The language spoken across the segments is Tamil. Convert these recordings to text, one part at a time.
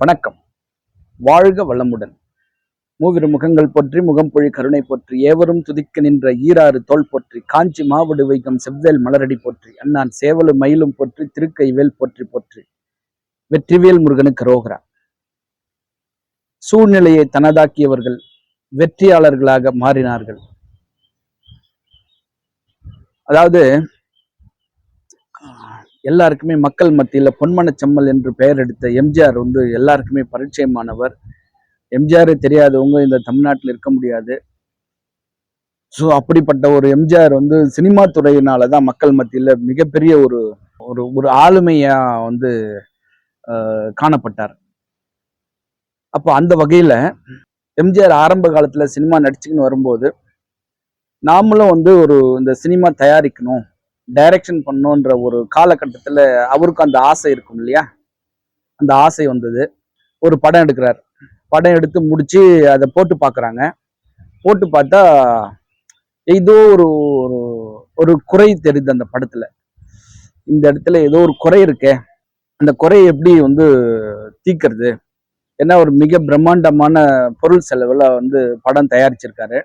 வணக்கம். வாழ்க வளமுடன். மூவிரு முகங்கள் போற்றி முகம்பொழி கருணை போற்றி ஏவரும் துதிக்க நின்ற ஈராறு தோள் போற்றி காஞ்சி மாவடு வைகம் செவ்வேல் மலரடி போற்றி அண்ணான் சேவலு மயிலும் போற்றி திருக்கைவேல் போற்றி போற்றி வெற்றிவேல் முருகனுக்கு ரோகரா. சூழ்நிலையை தனதாக்கியவர்கள் வெற்றியாளர்களாக மாறினார்கள். அதாவது எல்லாருக்குமே மக்கள் மத்தியில பொன்மனச்செம்மல் என்று பெயர் எடுத்த எம்ஜிஆர் எல்லாருக்குமே பரிச்சயமானவர். எம்ஜிஆர் தெரியாதவங்க இந்த தமிழ்நாட்டில் இருக்க முடியாது. ஸோ அப்படிப்பட்ட ஒரு எம்ஜிஆர் சினிமா துறையினாலதான் மக்கள் மத்தியில மிகப்பெரிய ஒரு ஒரு ஒரு ஆளுமையா காணப்பட்டார். அப்போ அந்த வகையில எம்ஜிஆர் ஆரம்ப காலத்துல சினிமா நடிச்சுக்கின்னு வரும்போது நாமளும் இந்த சினிமா தயாரிக்கணும், டைரக்ஷன் பண்ணணுன்ற ஒரு காலகட்டத்துல அவருக்கும் அந்த ஆசை இருக்கும் இல்லையா? அந்த ஆசை வந்தது. ஒரு படம் எடுக்கிறார். படம் எடுத்து முடிச்சு அதை போட்டு பார்க்குறாங்க. போட்டு பார்த்தா ஏதோ ஒரு ஒரு குறை தெரியுது அந்த படத்துல. இந்த இடத்துல ஏதோ ஒரு குறை இருக்கே, அந்த குறையை எப்படி தீக்கிறது? ஏன்னா ஒரு மிக பிரம்மாண்டமான பொருள் செலவுல படம் தயாரிச்சிருக்காரு.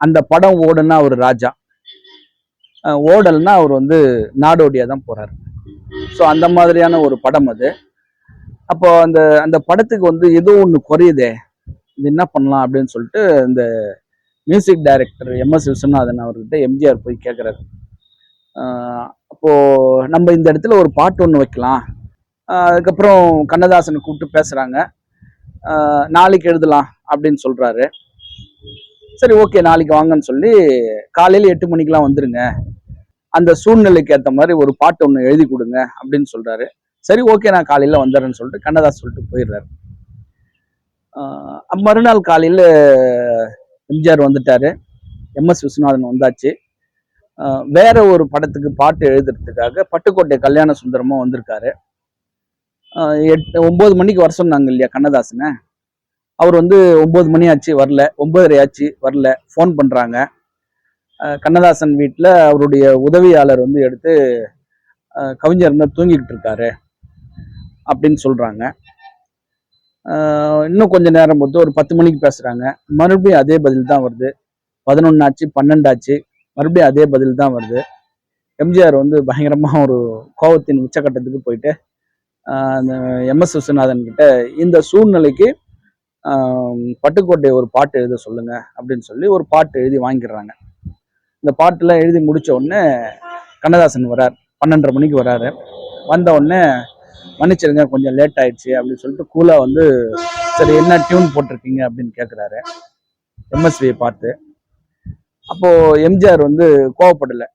அந்த படம் ஓடுனா அவர் ராஜா, ஓடல்னா அவர் நாடோடியா தான் போறாரு. ஸோ அந்த மாதிரியான ஒரு படம் அது. அப்போ அந்த அந்த படத்துக்கு ஏதோ ஒன்று குறையுதே, இது என்ன பண்ணலாம் அப்படின்னு சொல்லிட்டு இந்த மியூசிக் டைரக்டர் எம்.எஸ். விஸ்வநாதன் அவர்கிட்ட எம்ஜிஆர் போய் கேட்குறாரு. அப்போ நம்ம இந்த இடத்துல ஒரு பாட்டு ஒன்று வைக்கலாம். அதுக்கப்புறம் கண்ணதாசனை கூப்பிட்டு பேசுறாங்க. நாளைக்கு எழுதலாம் அப்படின்னு சொல்றாரு. சரி, ஓகே, நாளைக்கு வாங்கன்னு சொல்லி காலையில 8 மணிக்கெல்லாம் வந்துருங்க, அந்த சூழ்நிலைக்கு ஏற்ற மாதிரி ஒரு பாட்டு ஒன்று எழுதி கொடுங்க அப்படின்னு சொல்றாரு. சரி, ஓகே, நான் காலையில வந்துடுறேன்னு சொல்லிட்டு கண்ணதாஸ் சொல்லிட்டு போயிடுறாரு. மறுநாள் காலையில எம்ஜிஆர் வந்துட்டாரு, எம்.எஸ். விஸ்வநாதன் வந்தாச்சு. வேற ஒரு படத்துக்கு பாட்டு எழுதுறதுக்காக பட்டுக்கோட்டை கல்யாண சுந்தரமும் வந்திருக்காரு. 9 மணிக்கு வர சொன்னாங்க இல்லையா கண்ணதாசனை. அவர் 9 மணி ஆச்சு வரல, 9:30 ஆச்சு வரல. ஃபோன் பண்றாங்க. கண்ணதாசன் வீட்டில் அவருடைய உதவியாளர் எடுத்து கவிஞர் தூங்கிக்கிட்டு இருக்காரு அப்படின்னு சொல்றாங்க. இன்னும் கொஞ்ச நேரம் பொறுத்து ஒரு 10 மணிக்கு பேசுறாங்க. மறுபடியும் அதே பதில் தான் வருது. 11 ஆச்சு, 12 ஆச்சு, மறுபடியும் அதே பதில் தான் வருது. எம்ஜிஆர் பயங்கரமா ஒரு கோபத்தின் உச்சக்கட்டத்துக்கு போயிட்டு அந்த எம்.எஸ். விஸ்வநாதன் கிட்ட இந்த சூழ்நிலைக்கு பட்டுக்கோட்டை ஒரு பாட்டு எழுத சொல்லுங்க அப்படின்னு சொல்லி ஒரு பாட்டு எழுதி வாங்கிடுறாங்க. இந்த பாட்டுலாம் எழுதி முடிச்ச உடனே கண்ணதாசன் வரார். 12:30 மணிக்கு வராரு. வந்த உடனே மன்னிச்சிருங்க, கொஞ்சம் லேட் ஆயிடுச்சு அப்படின்னு சொல்லிட்டு கூலா சரி என்ன டியூன் போட்டிருக்கீங்க அப்படின்னு கேட்குறாரு எம்எஸ்வியை பார்த்து. அப்போ எம்ஜிஆர் கோவப்படலை.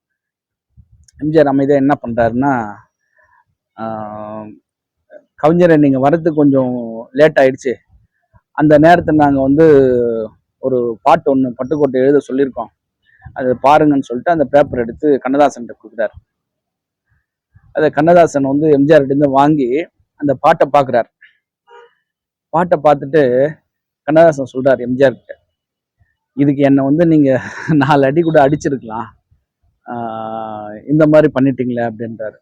எம்ஜிஆர் அமைதியா என்ன பண்றாருன்னா, கவிஞரை நீங்க வரதுக்கு கொஞ்சம் லேட் ஆயிடுச்சு, அந்த நேரத்தில் நாங்க ஒரு பாட்டு ஒன்று பட்டுக்கோட்டை எழுத சொல்லியிருக்கோம், அது பாருங்கன்னு சொல்லிட்டு அந்த பேப்பர் எடுத்து கண்ணதாசன் கொடுக்குறாரு. அதை கண்ணதாசன் எம்ஜிஆர் கிட்ட வாங்கி அந்த பாட்டை பார்க்குறார். பாட்டை பார்த்துட்டு கண்ணதாசன் சொல்றாரு எம்ஜிஆர் கிட்ட, இதுக்கு என்னை நீங்க 4 அடி கூட அடிச்சிருக்கலாம், இந்த மாதிரி பண்ணிட்டீங்களே அப்படின்றாரு.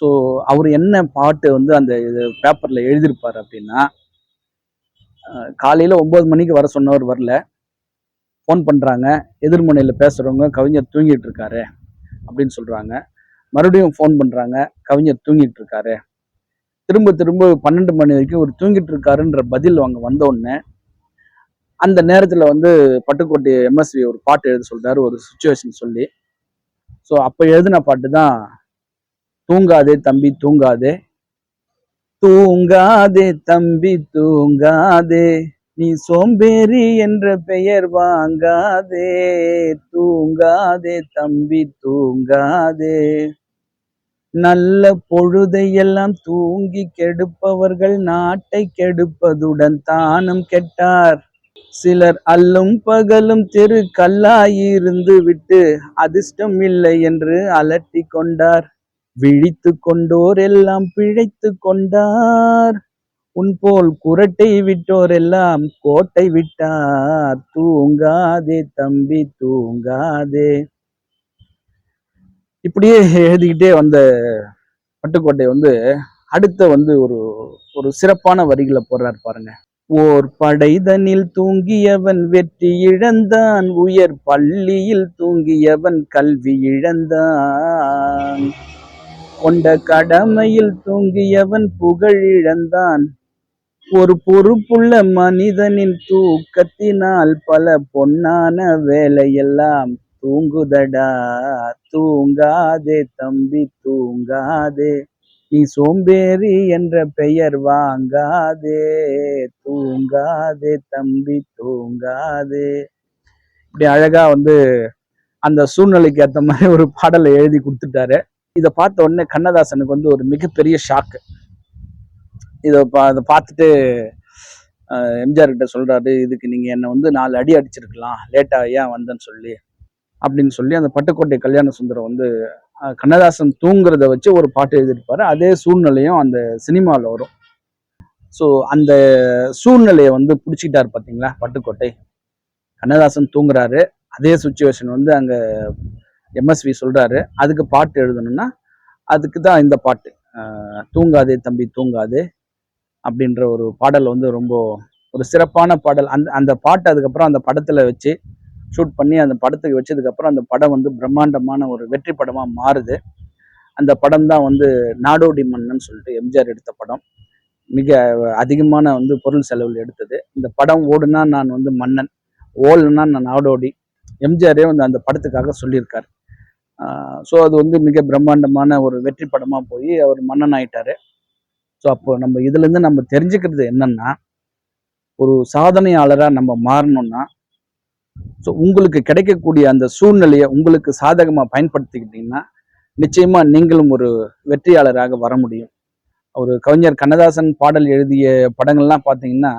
ஸோ அவர் என்ன பாட்டு அந்த பேப்பர்ல எழுதியிருப்பாரு அப்படின்னா, காலையில 9 மணிக்கு வர சொன்னவர் வரல, ஃபோன் பண்றாங்க, எதிர்முனையில பேசுறவங்க கவிஞர் தூங்கிட்டு இருக்காரு அப்படின்னு சொல்றாங்க. மறுபடியும் ஃபோன் பண்றாங்க, கவிஞர் தூங்கிட்டு இருக்காரு. திரும்ப திரும்ப 12 மணி வரைக்கும் ஒரு தூங்கிட்டு இருக்காருன்ற பதில் அவங்க வந்த உடனே அந்த நேரத்துல பட்டுக்கோட்டை எம்எஸ்வி ஒரு பாட்டு எழுத சொல்றாரு, ஒரு சுச்சுவேஷன் சொல்லி. ஸோ அப்ப எழுதின பாட்டு தான் தூங்காதே தம்பி தூங்காதே, தூங்காதே தம்பி தூங்காதே, நீ சோம்பேறி என்ற பெயர் வாங்காதே, தூங்காதே தம்பி தூங்காதே, நல்ல பொழுதையெல்லாம் தூங்கி கெடுப்பவர்கள் நாட்டை கெடுப்பதுடன் தானும் கெட்டார். சிலர் அல்லும் பகலும் தெரு கல்லாயிருந்து விட்டு அதிர்ஷ்டம் இல்லை என்று அலட்டி கொண்டார். விழித்து கொண்டோர் எல்லாம் பிழைத்து கொண்டார், உன் போல் குரட்டை விட்டோர் எல்லாம் கோட்டை விட்டார், தூங்காதே தம்பி தூங்காதே. இப்படியே எழுதிக்கிட்டே வந்த பட்டுக்கோட்டை அடுத்த வந்து ஒரு ஒரு சிறப்பான வரிகளை போடுறாரு பாருங்க. ஓர் படைதனில் தூங்கியவன் வெற்றி இழந்தான், உயர் பள்ளியில் தூங்கியவன் கல்வி இழந்தான், கொண்ட கடமையில் தூங்கியவன் புகழ் இழந்தான், ஒரு பொறுப்புள்ள மனிதனின் தூக்கத்தினால் பல பொன்னான வேலையெல்லாம் தூங்குதடா. தூங்காதே தம்பி தூங்காதே, நீ சோம்பேறி என்ற பெயர் வாங்காதே. தூங்காதே தம்பி தூங்காதே. இப்படி அழகா வந்து அந்த சூழ்நிலைக்கு ஏற்ற மாதிரி ஒரு பாடலை எழுதி கொடுத்துட்டாரு. இதை பார்த்த உடனே கண்ணதாசனுக்கு வந்து ஒரு மிகப்பெரிய ஷாக்கு. இதை பார்த்துட்டு எம்ஜிஆர் கிட்ட சொல்றாரு, இதுக்கு நீங்க என்னை வந்து 4 அடி அடிச்சிருக்கலாம், லேட்டா ஏன் வந்தேன்னு சொல்லி அப்படின்னு சொல்லி அந்த பட்டுக்கோட்டை கல்யாண சுந்தரம் வந்து கண்ணதாசன் தூங்குறத வச்சு ஒரு பாட்டு எழுதியிருப்பாரு. அதே சூழ்நிலையும் அந்த சினிமாவில் வரும். ஸோ அந்த சூழ்நிலையை வந்து பிடிச்சிக்கிட்டாரு பார்த்தீங்களா பட்டுக்கோட்டை. கண்ணதாசன் தூங்குறாரு, அதே சுச்சுவேஷன் வந்து அங்க எம்எஸ்வி சொல்றாரு, அதுக்கு பாட்டு எழுதணும்னா அதுக்கு தான் இந்த பாட்டு, தூங்காதே தம்பி தூங்காதே அப்படின்ற ஒரு பாடல் வந்து ரொம்ப ஒரு சிறப்பான பாடல். அந்த பாட்டு அதுக்கப்புறம் அந்த படத்துல வச்சு ஷூட் பண்ணி அந்த படத்துக்கு வச்சதுக்கப்புறம் அந்த படம் வந்து பிரம்மாண்டமான ஒரு வெற்றி படமா மாறுது. அந்த படம் தான் வந்து நாடோடி மன்னன் சொல்லிட்டு எம்ஜிஆர் எடுத்த படம். மிக அதிகமான வந்து பொருள் செலவில் எடுத்தது. இந்த படம் ஓடுனா நான் வந்து மன்னன், ஓடலன்னா நான் நாடோடி, எம்ஜிஆரே வந்து அந்த படத்துக்காக சொல்லியிருக்காரு. ஸோ அது வந்து மிக பிரம்மாண்டமான ஒரு வெற்றி படமா போய் அவர் மன்னன் ஆயிட்டாரு. ஸோ அப்போ நம்ம இதுல இருந்து நம்ம தெரிஞ்சுக்கிறது என்னன்னா, ஒரு சாதனையாளரா நம்ம மாறணும்னா, ஸோ உங்களுக்கு கிடைக்கக்கூடிய அந்த சூழ்நிலையை உங்களுக்கு சாதகமா பயன்படுத்திக்கிட்டீங்கன்னா நிச்சயமா நீங்களும் ஒரு வெற்றியாளராக வர முடியும். ஒரு கவிஞர் கண்ணதாசன் பாடல் எழுதிய படங்கள்லாம் பார்த்தீங்கன்னா,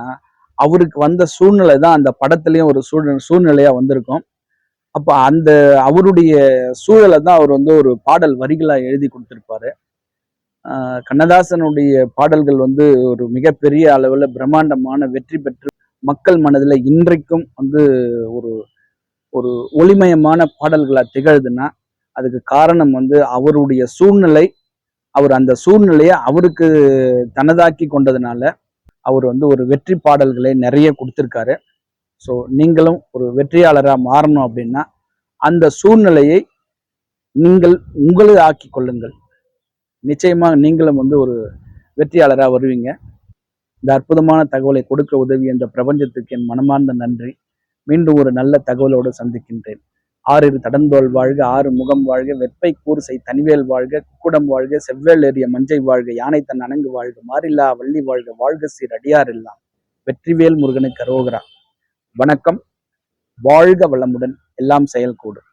அவருக்கு வந்த சூழ்நிலை தான் அந்த படத்துலயும் ஒரு சூழ்நிலையா வந்திருக்கும். அப்ப அந்த அவருடைய சூழலை தான் அவர் வந்து ஒரு பாடல் வரிகளா எழுதி கொடுத்திருப்பாரு. கண்ணதாசனுடைய பாடல்கள் வந்து ஒரு மிகப்பெரிய அளவுல பிரம்மாண்டமான வெற்றி பெற்று மக்கள் மனதில் இன்றைக்கும் வந்து ஒரு ஒரு ஒளிமயமான பாடல்களா திகழுதுன்னா அதுக்கு காரணம் வந்து அவருடைய சூழ்நிலை. அவர் அந்த சூழ்நிலையை அவருக்கு தனதாக்கி கொண்டதுனால அவர் வந்து ஒரு வெற்றி பாடல்களை நிறைய கொடுத்திருக்காரு. ஸோ நீங்களும் ஒரு வெற்றியாளராக மாறணும் அப்படின்னா அந்த சூழ்நிலையை நீங்கள் உங்களது ஆக்கி கொள்ளுங்கள். நிச்சயமா நீங்களும் வந்து ஒரு வெற்றியாளராக வருவீங்க. இந்த அற்புதமான தகவலை கொடுக்க உதவி இந்த பிரபஞ்சத்துக்கு என் மனமார்ந்த நன்றி. மீண்டும் ஒரு நல்ல தகவலோடு சந்திக்கின்றேன். ஆறிரு தடந்தோள் வாழ்க, ஆறு முகம் வாழ்க, வெப்பை கூர்சை தனிவேல் வாழ்க, குக்குடம் வாழ்க, செவ்வேல் ஏறிய மஞ்சை வாழ்க, யானை தன் அணங்கு வாழ்க, மாறில்லா வள்ளி வாழ்க, வாழ்க சீர் அடியார் எல்லாம், வெற்றிவேல் முருகனுக்கு அரோகரா. வணக்கம். வாழ்க வளமுடன். எல்லாம் செயல்கூடும்.